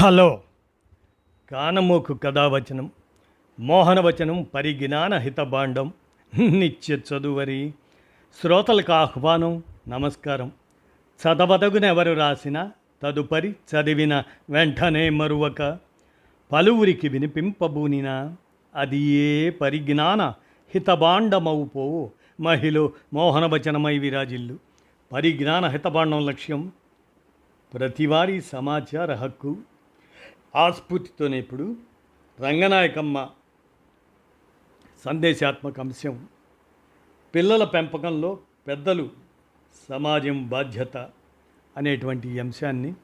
Hello. కానమోకు కథావచనం మోహనవచనం పరిజ్ఞాన హితభాండం నిత్య చదువరి శ్రోతలకు ఆహ్వానం. నమస్కారం. చదవదగునెవరు రాసిన తదుపరి చదివిన వెంటనే మరువక పలువురికి వినిపింపబూనిన అది ఏ పరిజ్ఞాన హితభాండమవుపో మహిళ మోహనవచనమై విరాజిల్లు. పరిజ్ఞాన హితభాండం లక్ష్యం ప్రతివారీ సమాచార హక్కు. ఆస్ఫూర్తితోనే ఇప్పుడు రంగనాయకమ్మ సందేశాత్మక అంశం పిల్లల పెంపకంలో పెద్దలు సమాజం బాధ్యత అనేటువంటి అంశాన్ని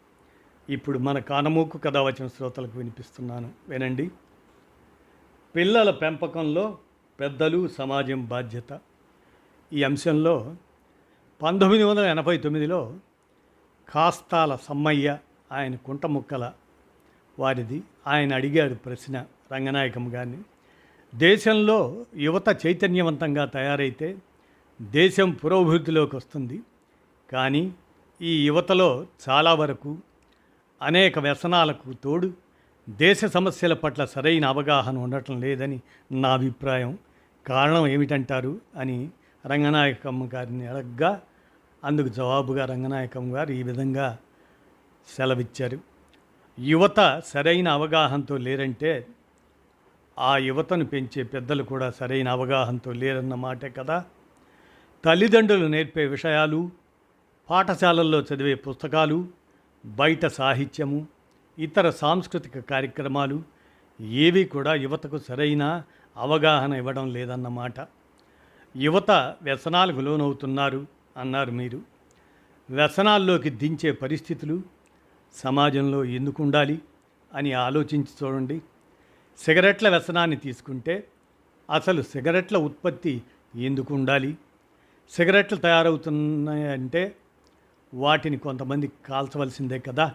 ఇప్పుడు మన కానమోకు కథావచన శ్రోతలకు వినిపిస్తున్నాను, వినండి. పిల్లల పెంపకంలో పెద్దలు సమాజం బాధ్యత ఈ అంశంలో 1989లో కాస్తాల సమ్మయ్య, ఆయన కుంటముక్కల వారిది, ఆయన అడిగాడు ప్రశ్న రంగనాయకమ్మ గారిని. దేశంలో యువత చైతన్యవంతంగా తయారైతే దేశం పురోభివృద్ధిలోకి వస్తుంది. కానీ ఈ యువతలో చాలా వరకు అనేక వ్యసనాలకు తోడు దేశ సమస్యల పట్ల సరైన అవగాహన ఉండటం లేదని నా అభిప్రాయం. కారణం ఏమిటంటారు అని రంగనాయకమ్మ గారిని అడగ్గా అందుకు జవాబుగా రంగనాయకమ్మ గారు ఈ విధంగా సెలవిచ్చారు. యువత సరైన అవగాహనతో లేరంటే ఆ యువతను పెంచే పెద్దలు కూడా సరైన అవగాహనతో లేరన్న మాటే కదా. తల్లిదండ్రులు నేర్పే విషయాలు, పాఠశాలల్లో చదివే పుస్తకాలు, బయట సాహిత్యము, ఇతర సాంస్కృతిక కార్యక్రమాలు ఏవి కూడా యువతకు సరైన అవగాహన ఇవ్వడం లేదన్నమాట. యువత వ్యసనాలకు లోనవుతున్నారు అన్నారు మీరు. వ్యసనాల్లోకి దించే పరిస్థితులు సమాజంలో ఎందుకు ఉండాలి అని ఆలోచించి చూడండి. సిగరెట్ల వ్యసనాన్ని తీసుకుంటే అసలు సిగరెట్ల ఉత్పత్తి ఎందుకు ఉండాలి? సిగరెట్లు తయారవుతున్నాయంటే వాటిని కొంతమంది కాల్చవలసిందే కదా.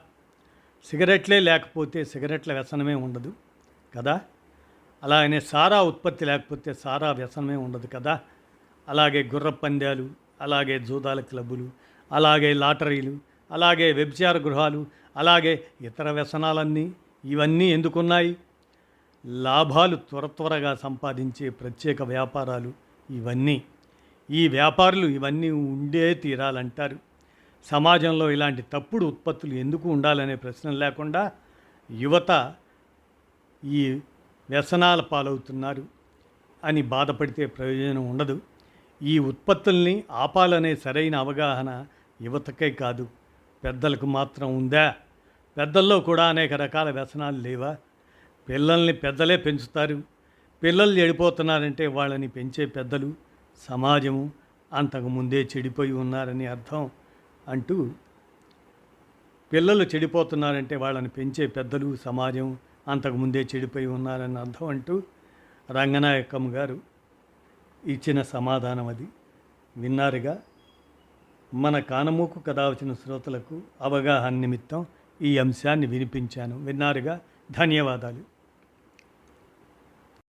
సిగరెట్లే లేకపోతే సిగరెట్ల వ్యసనమే ఉండదు కదా. అలాగనే సారా ఉత్పత్తి లేకపోతే సారా వ్యసనమే ఉండదు కదా. అలాగే గుర్ర పందాలు, అలాగే జూదాల క్లబ్బులు, అలాగే లాటరీలు, అలాగే వ్యభిచార గృహాలు, అలాగే ఇతర వ్యసనాలన్నీ ఇవన్నీ ఎందుకున్నాయి? లాభాలు త్వరగా సంపాదించే ప్రత్యేక వ్యాపారాలు ఇవన్నీ. ఈ వ్యాపారులు ఇవన్నీ ఉండే తీరాలంటారు. సమాజంలో ఇలాంటి తప్పుడు ఉత్పత్తులు ఎందుకు ఉండాలనే ప్రశ్న లేకుండా యువత ఈ వ్యసనాల పాలవుతున్నారు అని బాధపడితే ప్రయోజనం ఉండదు. ఈ ఉత్పత్తుల్ని ఆపాలనే సరైన అవగాహన యువతకే కాదు, పెద్దలకు మాత్రం ఉందా? పెద్దల్లో కూడా అనేక రకాల వ్యసనాలు లేవా? పిల్లల్ని పెద్దలే పెంచుతారు. పిల్లలు చెడిపోతున్నారంటే వాళ్ళని పెంచే పెద్దలు, సమాజము అంతకుముందే చెడిపోయి ఉన్నారని అర్థం అంటూ, పిల్లలు చెడిపోతున్నారంటే వాళ్ళని పెంచే పెద్దలు, సమాజం అంతకుముందే చెడిపోయి ఉన్నారని అర్థం అంటూ రంగనాయకమ్మ గారు ఇచ్చిన సమాధానం అది. విన్నారుగా. మన కానమోకు కథావచన శ్రోతలకు అవగాహన నిమిత్తం ఈ అంశాన్ని వినిపించాను. విన్నారుగా. ధన్యవాదాలు.